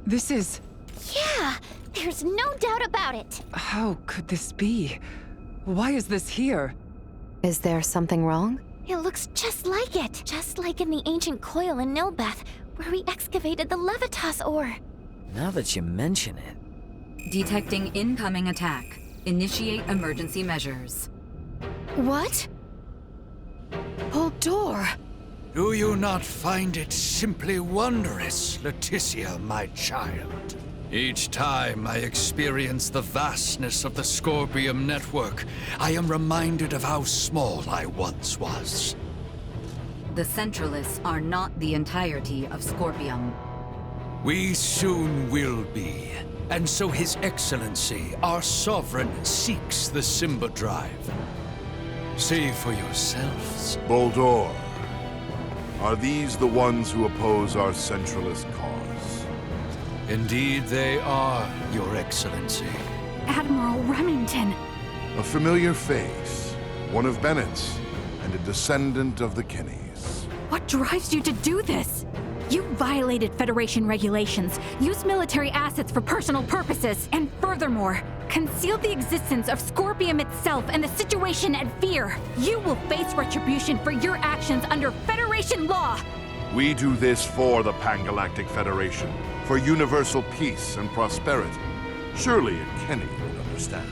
This is... Yeah, there's no doubt about it. How could this be? Why is this here? Is there something wrong? It looks just like it. Just like in the ancient coil in Nilbeth, where we excavated the Levitas ore. Now that you mention it... Detecting incoming attack. Initiate emergency measures. What? Buldur! Do you not find it simply wondrous, Leticia, my child? Each time I experience the vastness of the Scorpium network, I am reminded of how small I once was. The Centralists are not the entirety of Scorpium. We soon will be. And so His Excellency, our Sovereign, seeks the Simba Drive. See for yourselves. Buldur, are these the ones who oppose our centralist cause? Indeed they are, Your Excellency. Admiral Remington! A familiar face, one of Bennett's, and a descendant of the Kennys. What drives you to do this? You violated Federation regulations, used military assets for personal purposes, and furthermore, concealed the existence of Scorpium itself and the situation at Fear. You will face retribution for your actions under Federation law! We do this for the Pangalactic Federation, for universal peace and prosperity. Surely a Kenny would understand.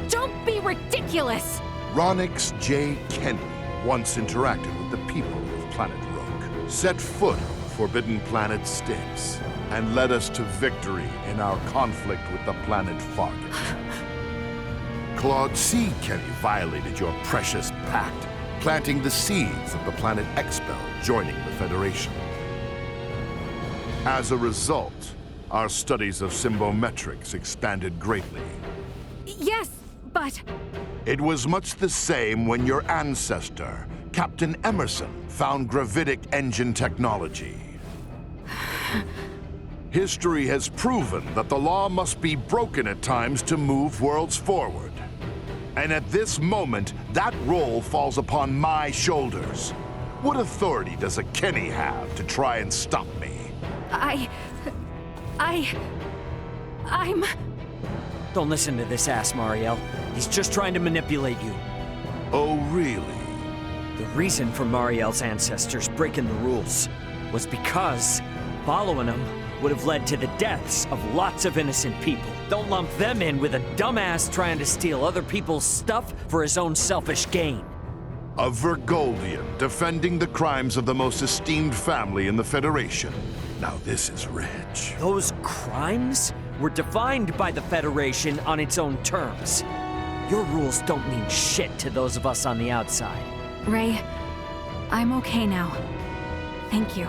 Don't be ridiculous! Ronix J. Kenny once interacted with the people of Planet Rogue, set foot on the forbidden planet Styx, and led us to victory in our conflict with the planet Fargate. Claude C. Kenny violated your precious pact, planting the seeds of the planet Expel joining the Federation. As a result, our studies of symbometrics expanded greatly. Yes, but... It was much the same when your ancestor, Captain Emerson, found gravitic engine technology. History has proven that the law must be broken at times to move worlds forward. And at this moment, that role falls upon my shoulders. What authority does a Kenny have to try and stop me? I'm... Don't listen to this ass, Mariel. He's just trying to manipulate you. Oh, really? The reason for Mariel's ancestors breaking the rules was because following them would have led to the deaths of lots of innocent people. Don't lump them in with a dumbass trying to steal other people's stuff for his own selfish gain. A Vergoldian defending the crimes of the most esteemed family in the Federation. Now this is rich. Those crimes were defined by the Federation on its own terms. Your rules don't mean shit to those of us on the outside. Ray, I'm okay now. Thank you.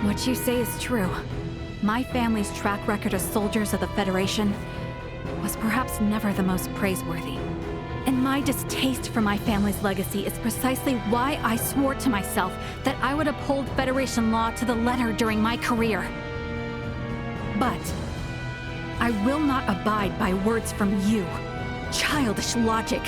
What you say is true. My family's track record as soldiers of the Federation was perhaps never the most praiseworthy. And my distaste for my family's legacy is precisely why I swore to myself that I would uphold Federation law to the letter during my career. But I will not abide by words from you. Childish logic.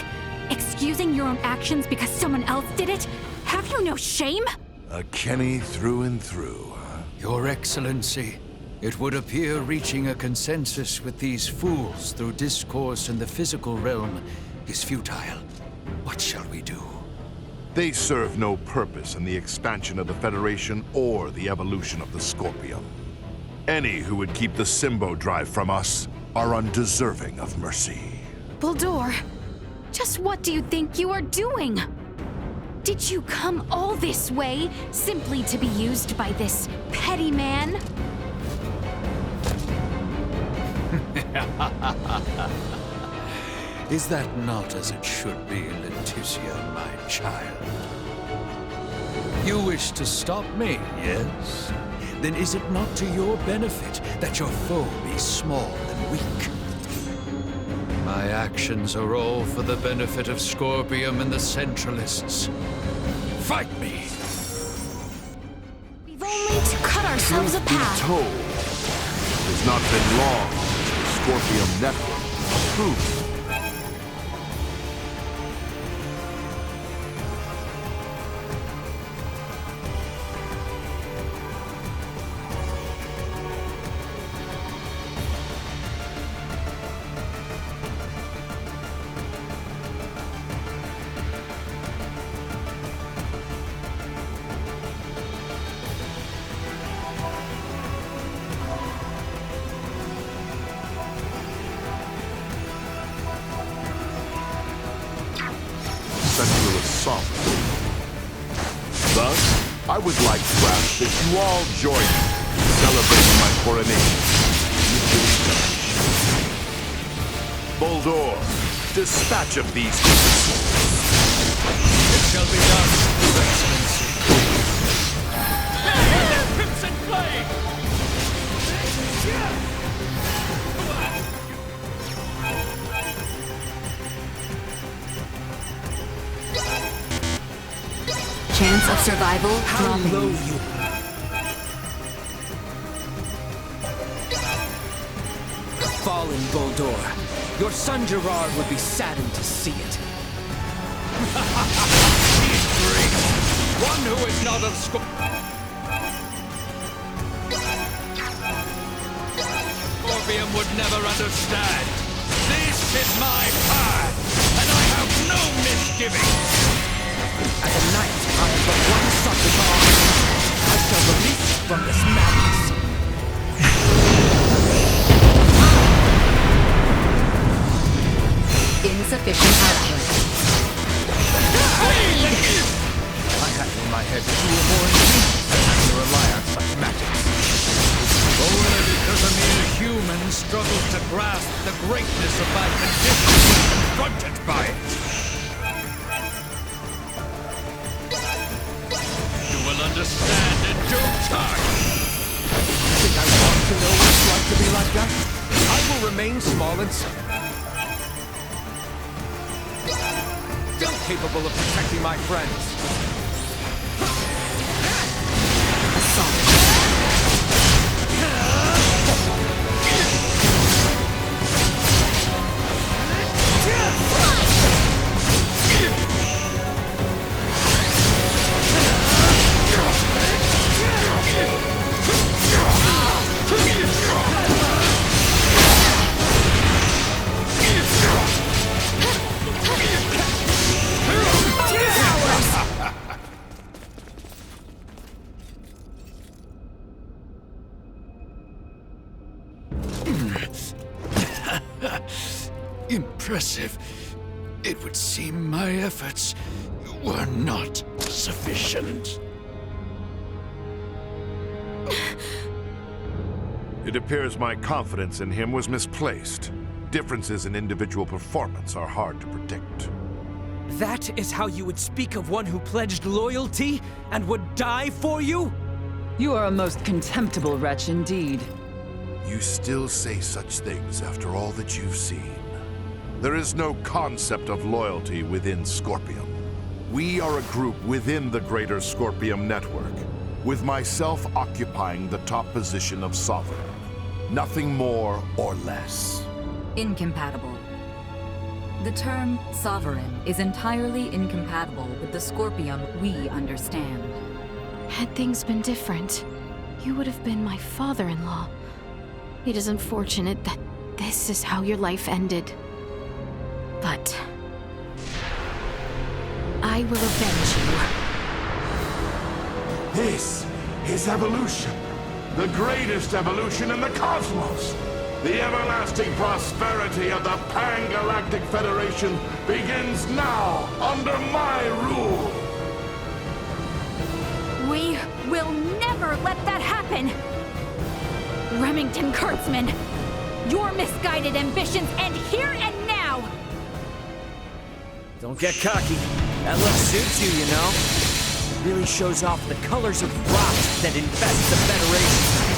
Excusing your own actions because someone else did it? Have you no shame? A Kenny through and through. Your Excellency, it would appear reaching a consensus with these fools through discourse in the physical realm is futile. What shall we do? They serve no purpose in the expansion of the Federation or the evolution of the Scorpium. Any who would keep the Symbo Drive from us are undeserving of mercy. Buldur, just what do you think you are doing? Did you come all this way simply to be used by this petty man? Is that not as it should be, Leticia, my child? You wish to stop me, yes? Then is it not to your benefit that your foe be small and weak? My actions are all for the benefit of Scorpium and the Centralists. Fight me! We've only to cut ourselves a path. Be told, it has not been long since the Scorpium network proved. I would like to ask that you all join me in celebrating my coronation. Boldor, dispatch of these witnesses. It shall be done, Your Excellency. Crimson Flame! Chance of survival dropping. Fallen Boldor. Your son Gerard would be saddened to see it. He's great. One who is not of Scorpium would never understand. This is my path, and I have no misgivings. As a knight, I have but one sucker to offer. I shall release you from this madness. Insufficient output. I had in my head that you were more ingenious than to rely on such magics. Only because a mere human struggles to grasp the greatness of my condition when confronted by it. You will understand in due time. You think I want to know what it's like to be like that? I will remain small and still capable of protecting my friends. Assault. Impressive. It would seem my efforts were not sufficient. It appears my confidence in him was misplaced. Differences in individual performance are hard to predict. That is how you would speak of one who pledged loyalty and would die for you? You are a most contemptible wretch indeed. You still say such things after all that you've seen. There is no concept of loyalty within Scorpium. We are a group within the greater Scorpium network, with myself occupying the top position of Sovereign. Nothing more or less. Incompatible. The term sovereign is entirely incompatible with the Scorpium we understand. Had things been different, you would have been my father-in-law. It is unfortunate that this is how your life ended. But I will avenge you. This is evolution. The greatest evolution in the cosmos. The everlasting prosperity of the Pan-Galactic Federation begins now under my rule. We will never let that happen! Remington Kurtzman, your misguided ambitions end here and now! Don't get cocky. That look suits you, you know. Really shows off the colors of rot that infest the Federation.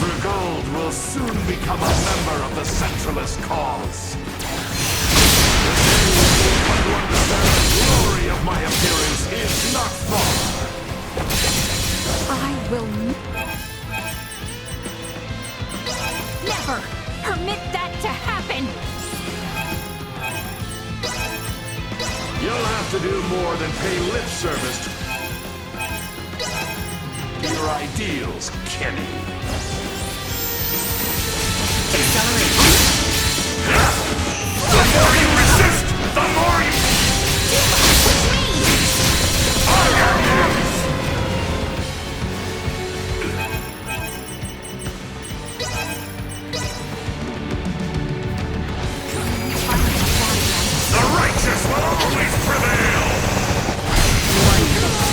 Bergold will soon become a member of the Centralist cause. The day when you come to understand the glory of my appearance is not far. I will never permit that to happen! You'll have to do more than pay lip service to your ideals, Kenny. The more you resist, the more you... The righteous will always prevail!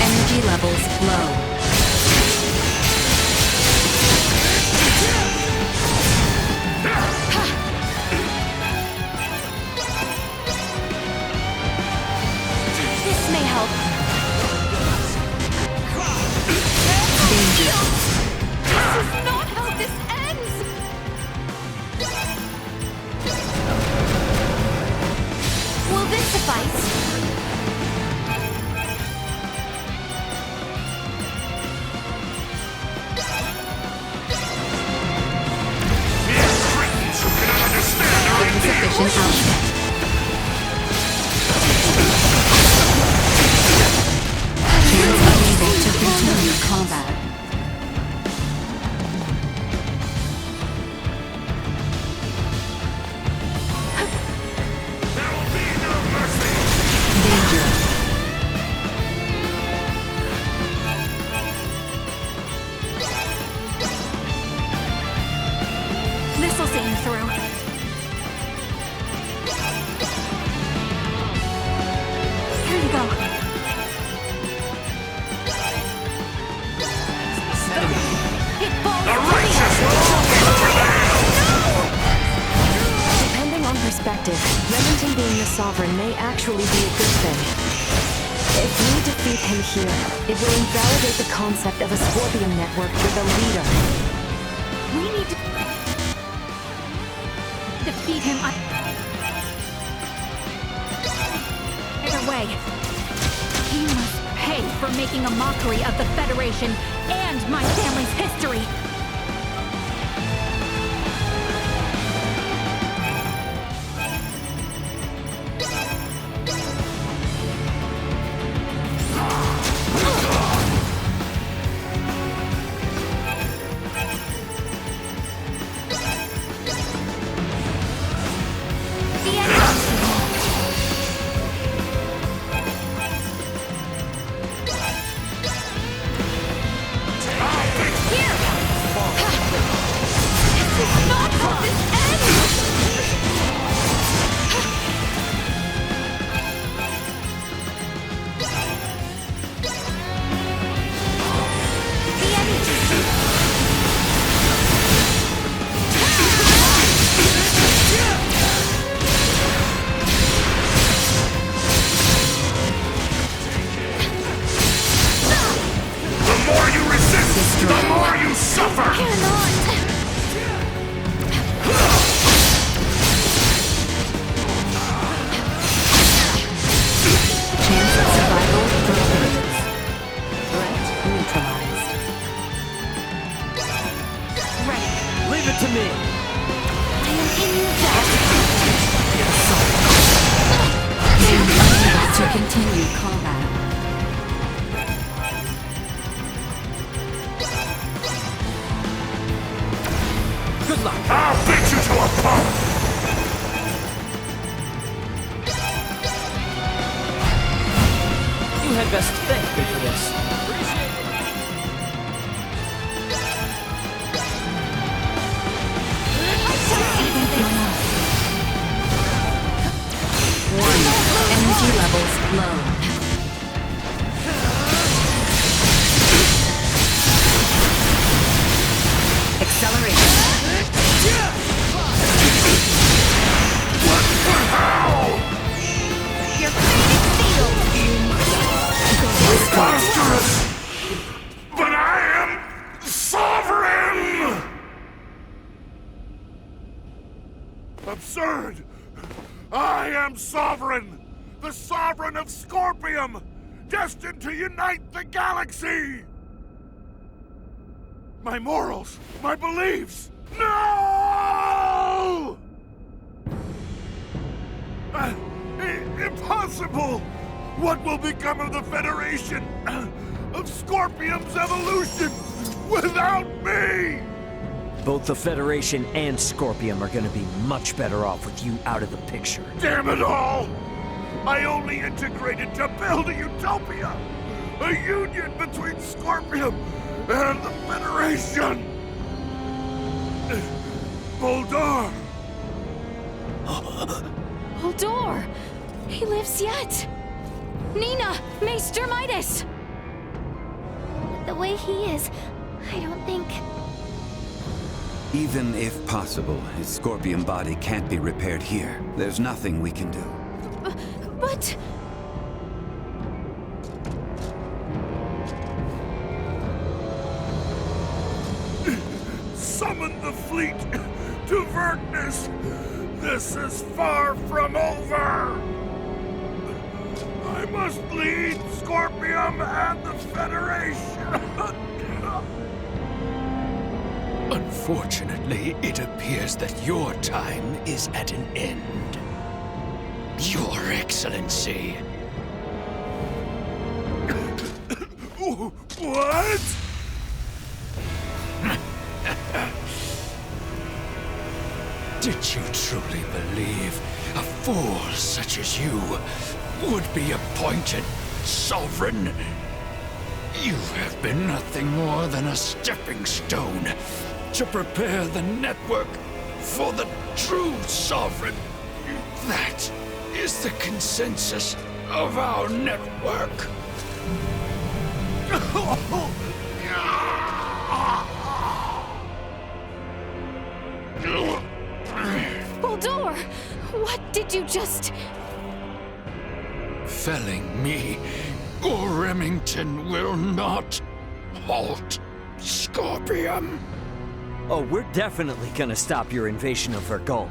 Energy levels low. perspective, Remington being the Sovereign may actually be a good thing. If we defeat him here, it will invalidate the concept of a Scorpion network with a leader. We need to defeat him. Either way, he must pay for making a mockery of the Federation and my family's history. But I am sovereign! Absurd! I am sovereign! The sovereign of Scorpium! Destined to unite the galaxy! My morals, my beliefs! No! Impossible! What will become of the Federation? Of Scorpium's evolution without me? Both the Federation and Scorpium are gonna be much better off with you out of the picture. Damn it all! I only integrated to build a utopia! A union between Scorpium and the Federation! Boldor! Boldor! He lives yet! Nina! Maester Midas! The way he is, I don't think... Even if possible, his Scorpion body can't be repaired here. There's nothing we can do. But... Summon the fleet to Vertnus! This is far from over! I must lead Scorpium and the Federation! Unfortunately, it appears that your time is at an end. Your Excellency. What? Did you truly believe a fool such as you would be appointed sovereign? You have been nothing more than a stepping stone to prepare the network for the true sovereign. That is the consensus of our network. Boldor! What did just... Felling me or Remington will not halt Scorpium. Oh, we're definitely gonna stop your invasion of Vergold.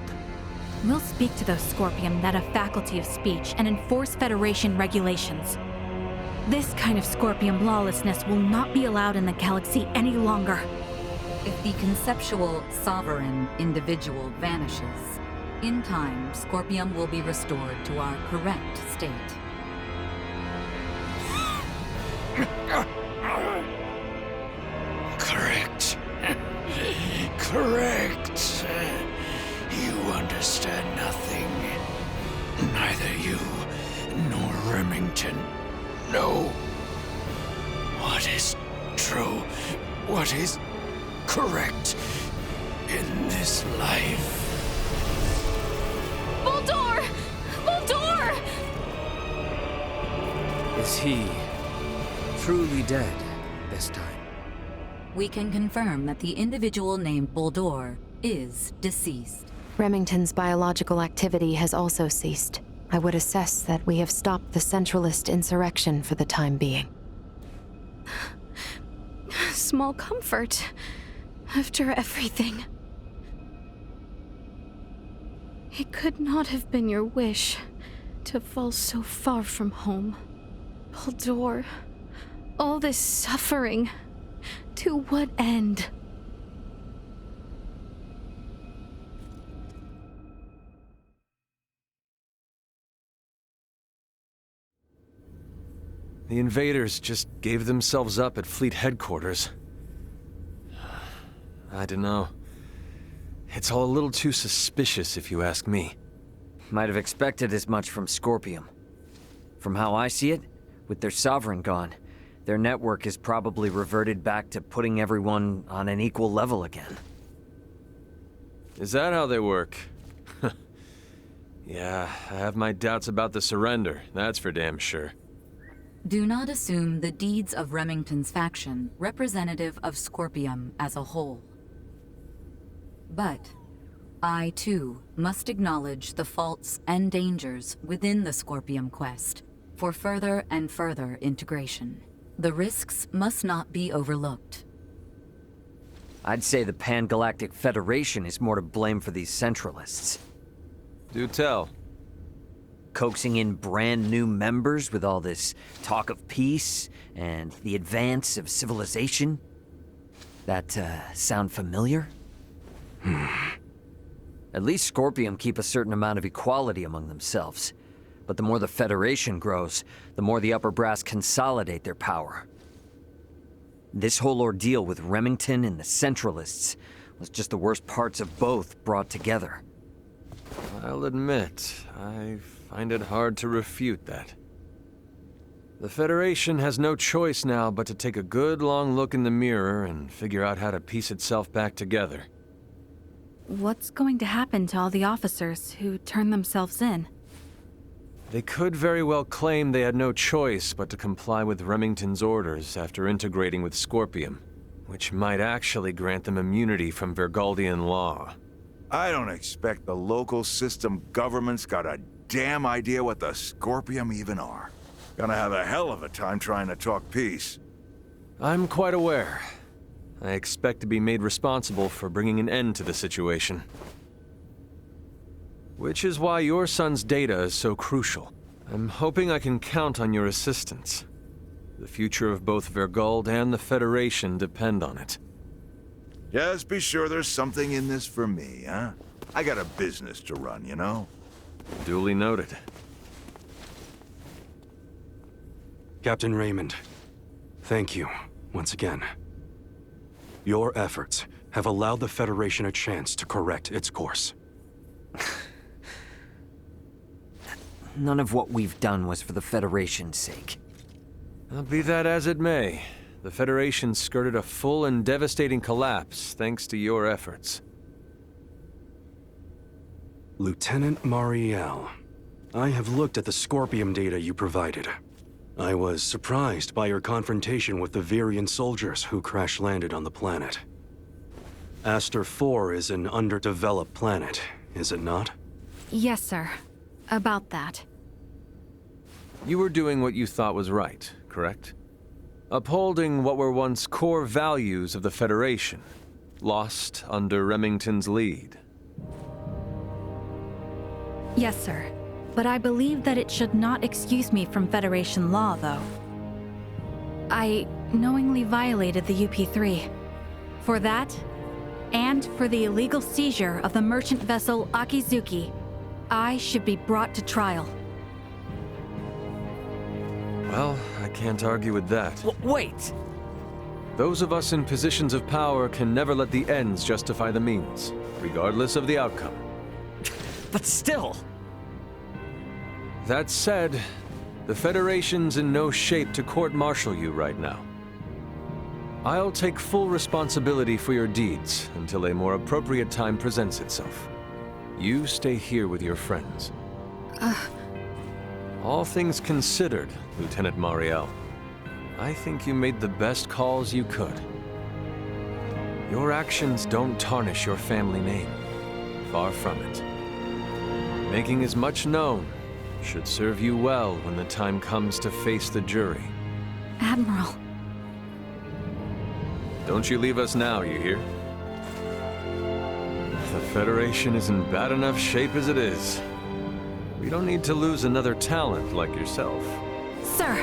We'll speak to those Scorpium that have faculty of speech and enforce Federation regulations. This kind of Scorpium lawlessness will not be allowed in the galaxy any longer. If the conceptual sovereign individual vanishes, in time, Scorpium will be restored to our correct state. Correct. Correct. You understand nothing. Neither you nor Remington know what is true, what is correct in this life. Buldur! Buldur! Is he truly dead this time? We can confirm that the individual named Buldur is deceased. Remington's biological activity has also ceased. I would assess that we have stopped the Centralist insurrection for the time being. Small comfort, after everything. It could not have been your wish to fall so far from home. Buldur, all this suffering, to what end? The invaders just gave themselves up at Fleet headquarters. I don't know. It's all a little too suspicious, if you ask me. Might have expected as much from Scorpium. From how I see it, with their sovereign gone, their network is probably reverted back to putting everyone on an equal level again. Is that how they work? Yeah, I have my doubts about the surrender, that's for damn sure. Do not assume the deeds of Remington's faction representative of Scorpium as a whole. But I, too, must acknowledge the faults and dangers within the Scorpium quest for further and further integration. The risks must not be overlooked. I'd say the Pan-Galactic Federation is more to blame for these Centralists. Do tell. Coaxing in brand new members with all this talk of peace and the advance of civilization. That, sound familiar? At least Scorpium keep a certain amount of equality among themselves. But the more the Federation grows, the more the upper brass consolidate their power. This whole ordeal with Remington and the Centralists was just the worst parts of both brought together. I'll admit, I find it hard to refute that. The Federation has no choice now but to take a good long look in the mirror and figure out how to piece itself back together. What's going to happen to all the officers who turned themselves in? They could very well claim they had no choice but to comply with Remington's orders after integrating with Scorpium, which might actually grant them immunity from Vergoldian law. I don't expect the local system government's got a damn idea what the Scorpium even are. Gonna have a hell of a time trying to talk peace. I'm quite aware. I expect to be made responsible for bringing an end to the situation. Which is why your son's data is so crucial. I'm hoping I can count on your assistance. The future of both Vergold and the Federation depend on it. Just be sure there's something in this for me, huh? I got a business to run, you know? Duly noted. Captain Raymond, thank you, once again. Your efforts have allowed the Federation a chance to correct its course. None of what we've done was for the Federation's sake. Be that as it may, the Federation skirted a full and devastating collapse thanks to your efforts. Lieutenant Mariel, I have looked at the Scorpium data you provided. I was surprised by your confrontation with the Virian soldiers who crash-landed on the planet. Aster 4 is an underdeveloped planet, is it not? Yes, sir. About that. You were doing what you thought was right, correct? Upholding what were once core values of the Federation, lost under Remington's lead. Yes, sir. But I believe that it should not excuse me from Federation law, though. I knowingly violated the UP-3. For that, and for the illegal seizure of the merchant vessel Akizuki, I should be brought to trial. Well, I can't argue with that. Wait! Those of us in positions of power can never let the ends justify the means, regardless of the outcome. But still! That said, the Federation's in no shape to court-martial you right now. I'll take full responsibility for your deeds until a more appropriate time presents itself. You stay here with your friends. All things considered, Lieutenant Mariel, I think you made the best calls you could. Your actions don't tarnish your family name. Far from it. Making as much known should serve you well when the time comes to face the jury. Admiral. Don't you leave us now, you hear? The Federation is in bad enough shape as it is. We don't need to lose another talent like yourself. Sir!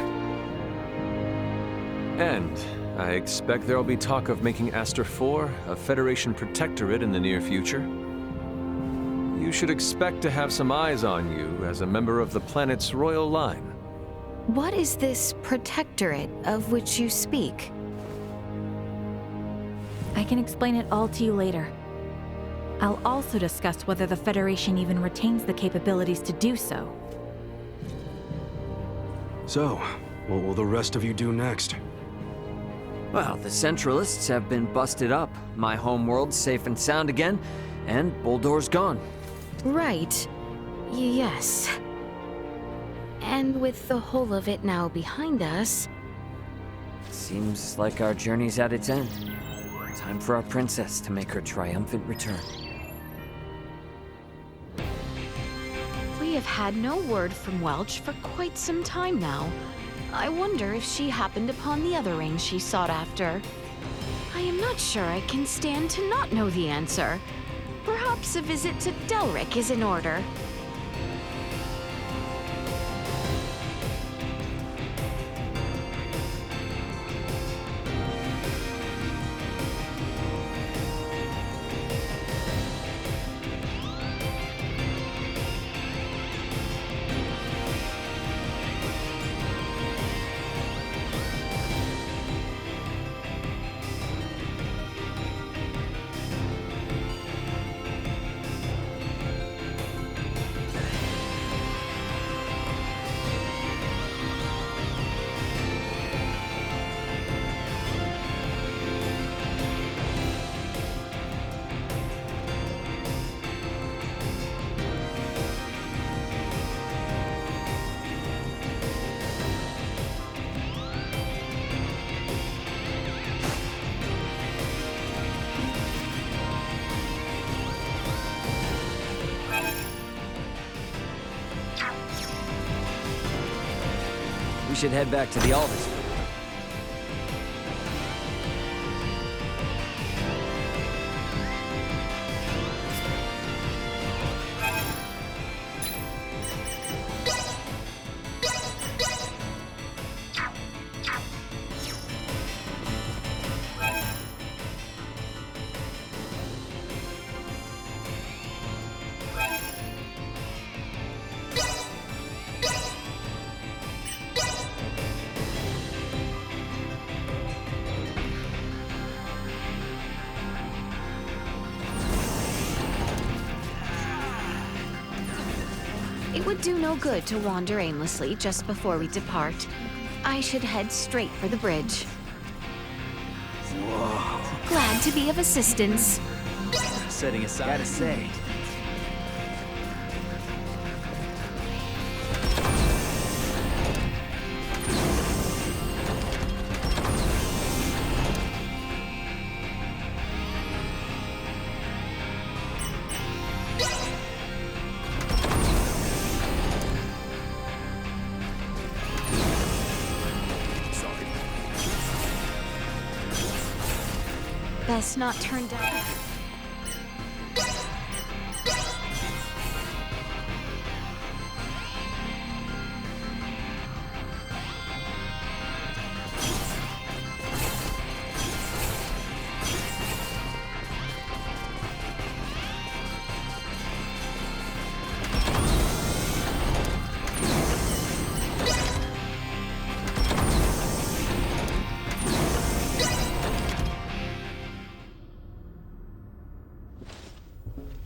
And I expect there'll be talk of making Aster IV a Federation protectorate in the near future. You should expect to have some eyes on you as a member of the planet's royal line. What is this protectorate of which you speak? I can explain it all to you later. I'll also discuss whether the Federation even retains the capabilities to do so. So, what will the rest of you do next? Well, the Centralists have been busted up, my homeworld's safe and sound again, and Buldor's gone. Right. Yes. And with the whole of it now behind us... Seems like our journey's at its end. Time for our princess to make her triumphant return. We have had no word from Welch for quite some time now. I wonder if she happened upon the other ring she sought after. I am not sure I can stand to not know the answer. Perhaps a visit to Delric is in order. We should head back to the Aldous. It would do no good to wander aimlessly just before we depart. I should head straight for the bridge. Whoa. Glad to be of assistance. Setting aside. Gotta say. Best not turn down.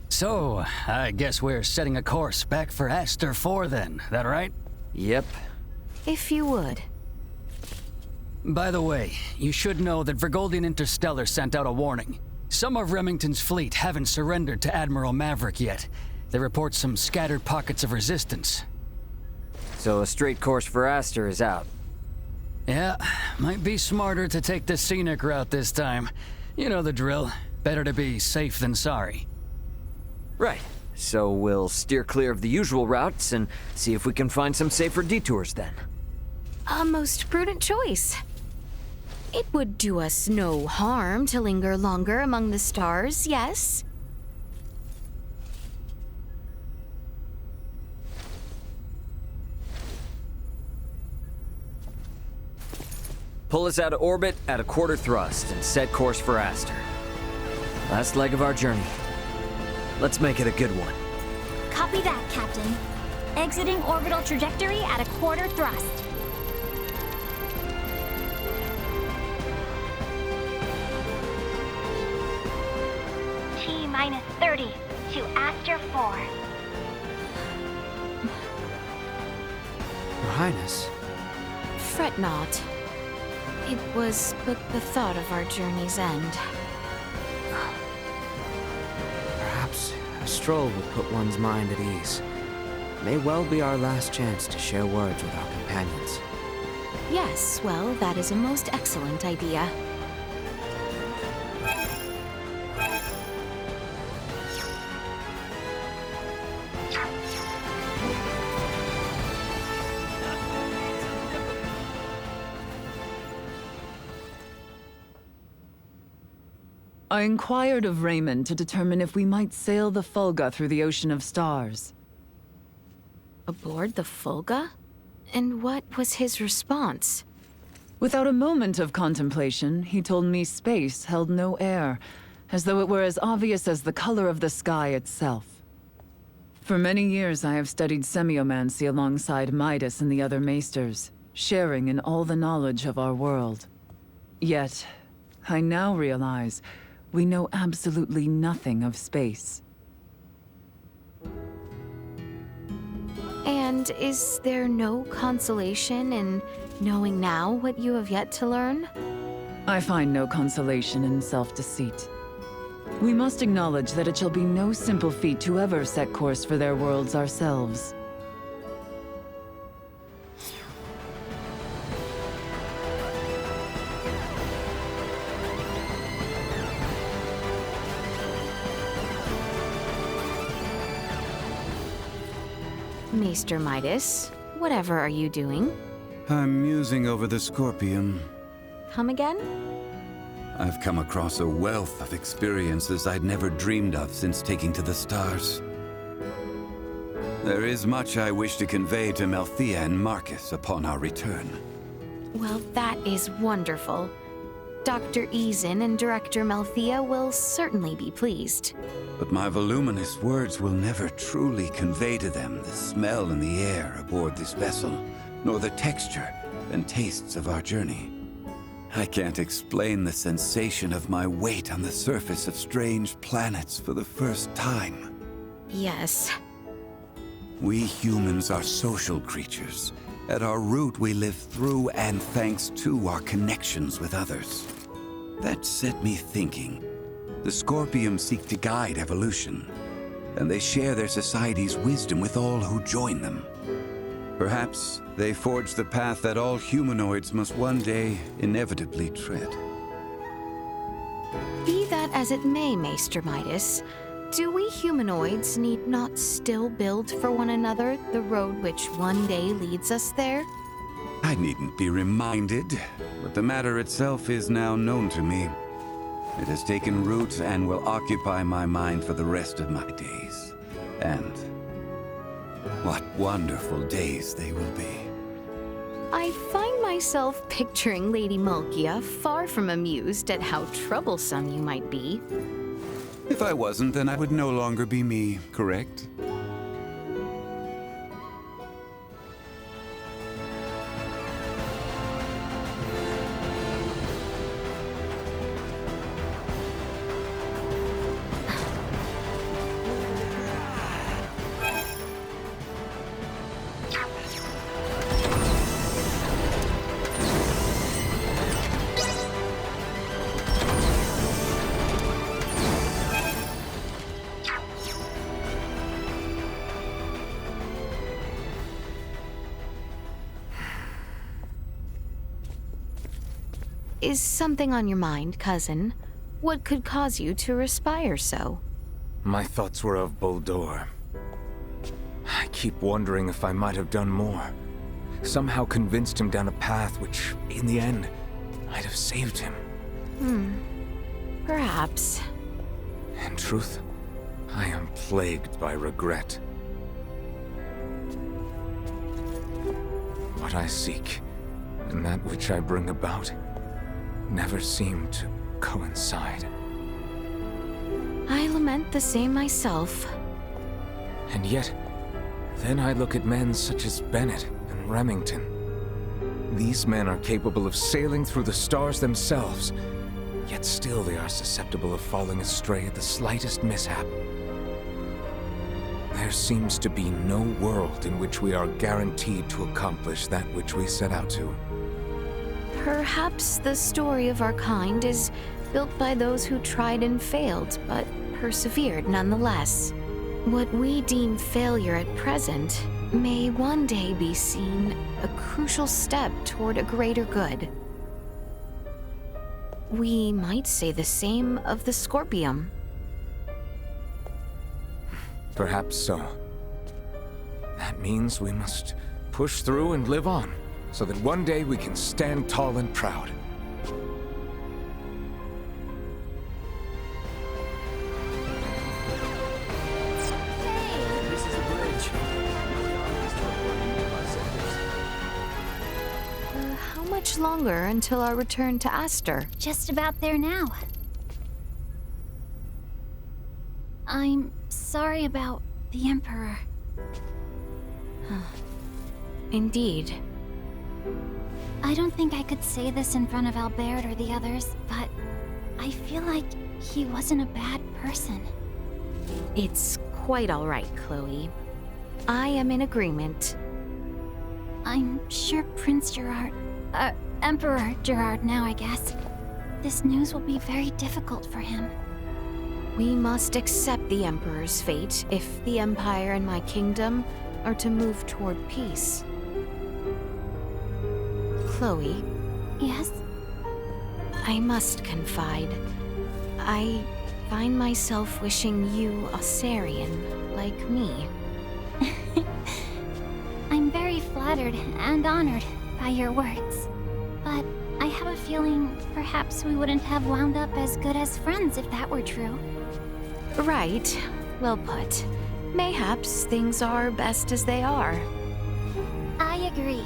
So, I guess we're setting a course back for Aster 4 then, that right? Yep. If you would. By the way, you should know that Vergoldian Interstellar sent out a warning. Some of Remington's fleet haven't surrendered to Admiral Maverick yet. They report some scattered pockets of resistance. So a straight course for Aster is out. Yeah, might be smarter to take the scenic route this time. You know the drill. Better to be safe than sorry. Right. So we'll steer clear of the usual routes and see if we can find some safer detours then. A most prudent choice. It would do us no harm to linger longer among the stars, yes? Pull us out of orbit at a quarter thrust and set course for Aster. Last leg of our journey. Let's make it a good one. Copy that, Captain. Exiting orbital trajectory at a quarter thrust. T-minus 30 to Aster 4. Your Highness. Fret not. It was but the thought of our journey's end. Perhaps a stroll would put one's mind at ease. May well be our last chance to share words with our companions. Yes, well, that is a most excellent idea. I inquired of Raymond to determine if we might sail the Fulga through the Ocean of Stars. Aboard the Fulga? And what was his response? Without a moment of contemplation, he told me space held no air, as though it were as obvious as the color of the sky itself. For many years I have studied semiomancy alongside Midas and the other maesters, sharing in all the knowledge of our world. Yet, I now realize we know absolutely nothing of space. And is there no consolation in knowing now what you have yet to learn? I find no consolation in self-deceit. We must acknowledge that it shall be no simple feat to ever set course for their worlds ourselves. Maester Midas, whatever are you doing? I'm musing over the Scorpium. Come again? I've come across a wealth of experiences I'd never dreamed of since taking to the stars. There is much I wish to convey to Melthea and Marcus upon our return. Well, that is wonderful. Dr. Eason and Director Melthea will certainly be pleased. But my voluminous words will never truly convey to them the smell in the air aboard this vessel, nor the texture and tastes of our journey. I can't explain the sensation of my weight on the surface of strange planets for the first time. Yes. We humans are social creatures. At our root, we live through and thanks to our connections with others. That set me thinking. The Scorpium seek to guide evolution, and they share their society's wisdom with all who join them. Perhaps they forge the path that all humanoids must one day inevitably tread. Be that as it may, Maester Midas, do we humanoids need not still build for one another the road which one day leads us there? I needn't be reminded, but the matter itself is now known to me. It has taken root and will occupy my mind for the rest of my days. And what wonderful days they will be. I find myself picturing Lady Malkia far from amused at how troublesome you might be. If I wasn't, then I would no longer be me, correct? Is something on your mind, cousin? What could cause you to respire so? My thoughts were of Buldur. I keep wondering if I might have done more. Somehow convinced him down a path which, in the end, might have saved him. Perhaps. In truth, I am plagued by regret. What I seek, and that which I bring about, never seem to coincide. I lament the same myself. And yet, then I look at men such as Bennett and Remington. These men are capable of sailing through the stars themselves, yet still they are susceptible of falling astray at the slightest mishap. There seems to be no world in which we are guaranteed to accomplish that which we set out to. Perhaps the story of our kind is built by those who tried and failed, but persevered nonetheless. What we deem failure at present may one day be seen a crucial step toward a greater good. We might say the same of the Scorpium. Perhaps so. That means we must push through and live on, so that one day we can stand tall and proud. This is the bridge. How much longer until our return to Aster? Just about there now. I'm sorry about the Emperor. Indeed. I don't think I could say this in front of Albert or the others, but I feel like he wasn't a bad person. It's quite all right, Chloe. I am in agreement. I'm sure Prince Gerard, Emperor Gerard now, I guess. This news will be very difficult for him. We must accept the Emperor's fate if the Empire and my kingdom are to move toward peace. Chloe? Yes? I must confide. I find myself wishing you a Sarian like me. I'm very flattered and honored by your words. But I have a feeling perhaps we wouldn't have wound up as good as friends if that were true. Right. Well put. Mayhaps things are best as they are. I agree.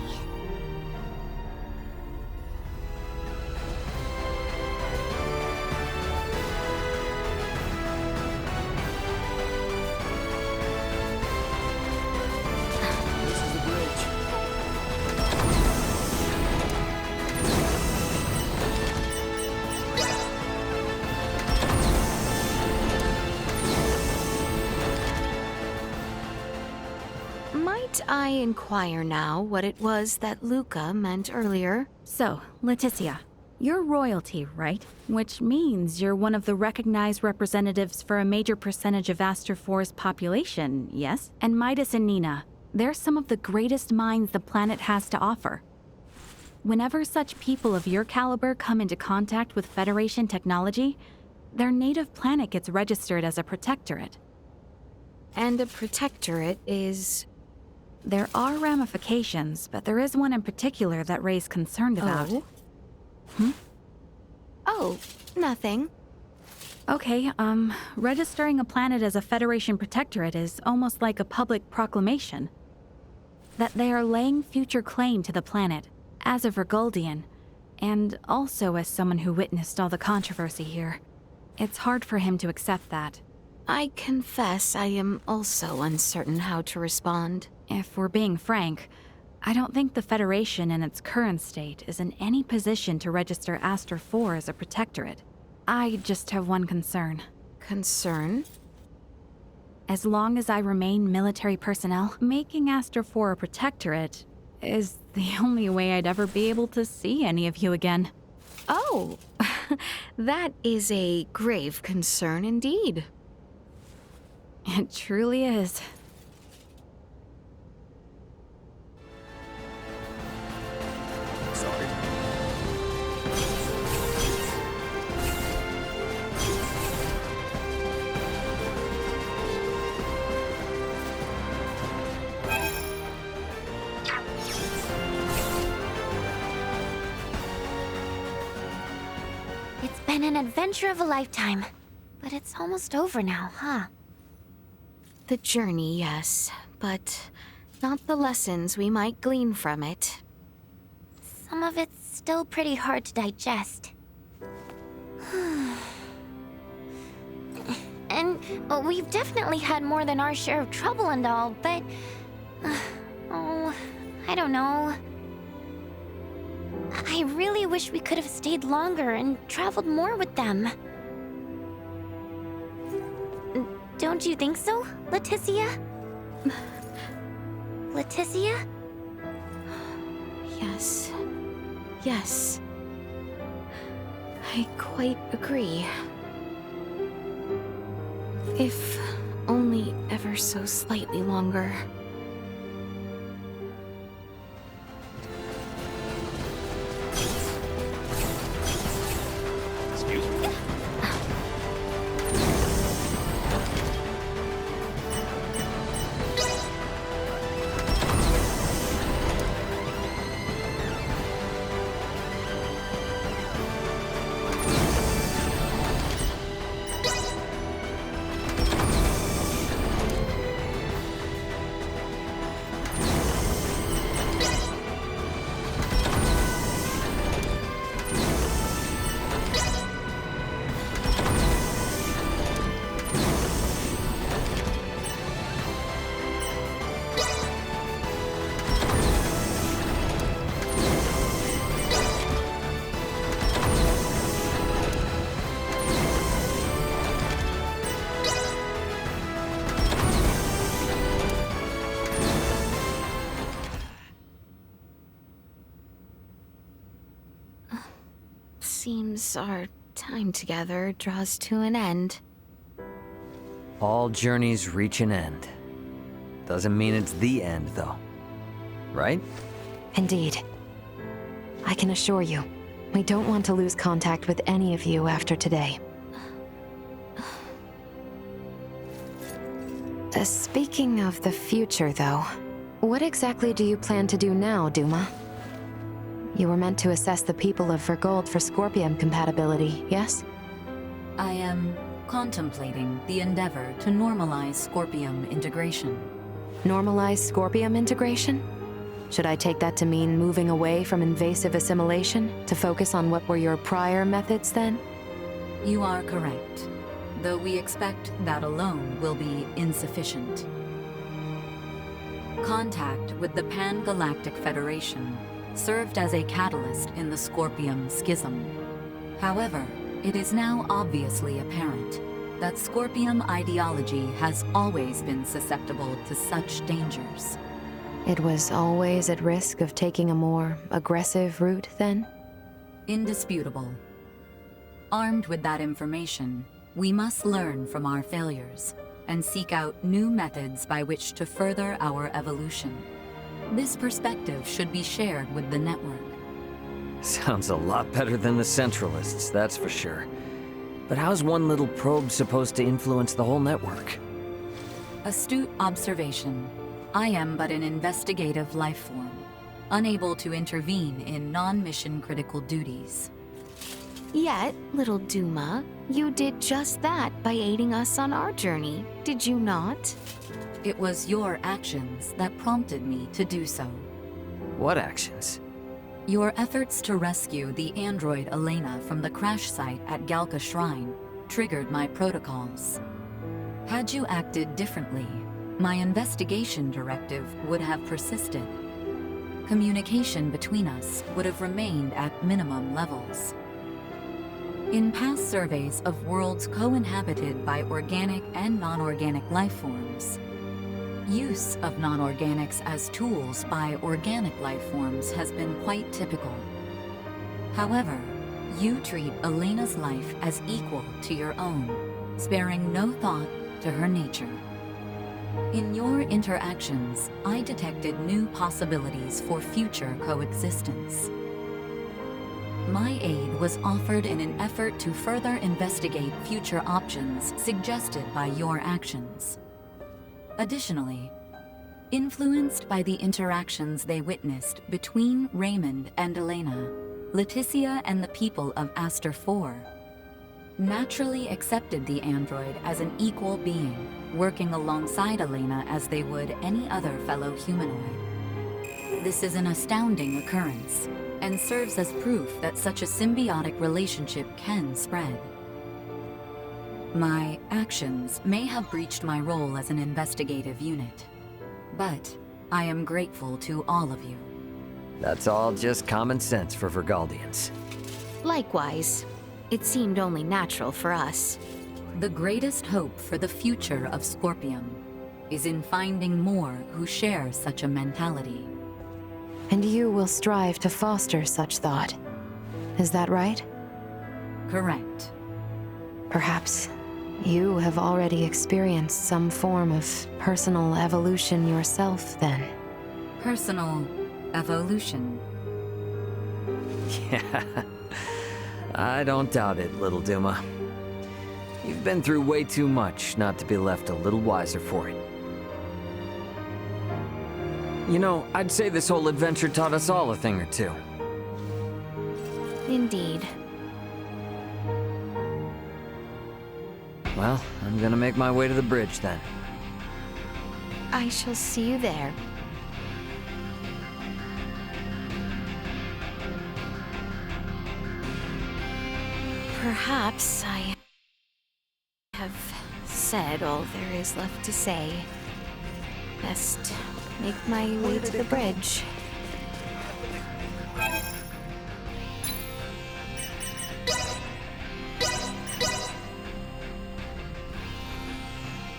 This is the bridge. Might I inquire now what it was that Luca meant earlier? So, Leticia, you're royalty, right? Which means you're one of the recognized representatives for a major percentage of Aster 4's population, yes? And Midas and Nina, they're some of the greatest minds the planet has to offer. Whenever such people of your caliber come into contact with Federation technology, their native planet gets registered as a protectorate. And a protectorate is... There are ramifications, but there is one in particular that Ray's concerned about. Oh? Oh, nothing. Okay, registering a planet as a Federation protectorate is almost like a public proclamation. That they are laying future claim to the planet, as a Vergoldian, and also as someone who witnessed all the controversy here. It's hard for him to accept that. I confess I am also uncertain how to respond. If we're being frank, I don't think the Federation in its current state is in any position to register Aster 4 as a protectorate. I just have one concern. Concern? As long as I remain military personnel, making Aster 4 a protectorate is the only way I'd ever be able to see any of you again. Oh, that is a grave concern indeed. It truly is. Sorry. It's been an adventure of a lifetime. But it's almost over now, huh? The journey, yes, but not the lessons we might glean from it. Some of it's still pretty hard to digest. And we've definitely had more than our share of trouble and all, but... oh, I don't know. I really wish we could have stayed longer and traveled more with them. Don't you think so, Leticia? Leticia? Yes. Yes. I quite agree. If only ever so slightly longer. Seems our time together draws to an end. All journeys reach an end. Doesn't mean it's the end, though. Right? Indeed. I can assure you, we don't want to lose contact with any of you after today. Speaking of the future, though, what exactly do you plan to do now, Duma? You were meant to assess the people of Vergold for Scorpium compatibility, yes? I am contemplating the endeavor to normalize Scorpium integration. Normalize Scorpium integration? Should I take that to mean moving away from invasive assimilation to focus on what were your prior methods then? You are correct, though we expect that alone will be insufficient. Contact with the Pan-Galactic Federation served as a catalyst in the Scorpium schism. However, it is now obviously apparent that Scorpium ideology has always been susceptible to such dangers. It was always at risk of taking a more aggressive route, then? Indisputable. Armed with that information, we must learn from our failures and seek out new methods by which to further our evolution. This perspective should be shared with the network. Sounds a lot better than the Centralists, that's for sure. But how's one little probe supposed to influence the whole network? Astute observation. I am but an investigative life form, unable to intervene in non-mission critical duties. Yet, little Duma, you did just that by aiding us on our journey, did you not? It was your actions that prompted me to do so. What actions? Your efforts to rescue the android Elena from the crash site at Galka Shrine triggered my protocols. Had you acted differently, my investigation directive would have persisted. Communication between us would have remained at minimum levels. In past surveys of worlds co-inhabited by organic and non-organic life forms, use of non-organics as tools by organic life forms has been quite typical. However, you treat Elena's life as equal to your own, sparing no thought to her nature. In your interactions, I detected new possibilities for future coexistence. My aid was offered in an effort to further investigate future options suggested by your actions. Additionally, influenced by the interactions they witnessed between Raymond and Elena, Leticia and the people of Aster 4 naturally accepted the android as an equal being, working alongside Elena as they would any other fellow humanoid. This is an astounding occurrence, and serves as proof that such a symbiotic relationship can spread. My actions may have breached my role as an investigative unit, but I am grateful to all of you. That's all just common sense for Vergaldians. Likewise, it seemed only natural for us. The greatest hope for the future of Scorpium is in finding more who share such a mentality. And you will strive to foster such thought. Is that right? Correct. Perhaps you have already experienced some form of personal evolution yourself, then. Personal evolution. Yeah, I don't doubt it, little Duma. You've been through way too much not to be left a little wiser for it. You know, I'd say this whole adventure taught us all a thing or two. Indeed. Well, I'm gonna make my way to the bridge then. I shall see you there. Perhaps I have said all there is left to say. Best make my way to the bridge.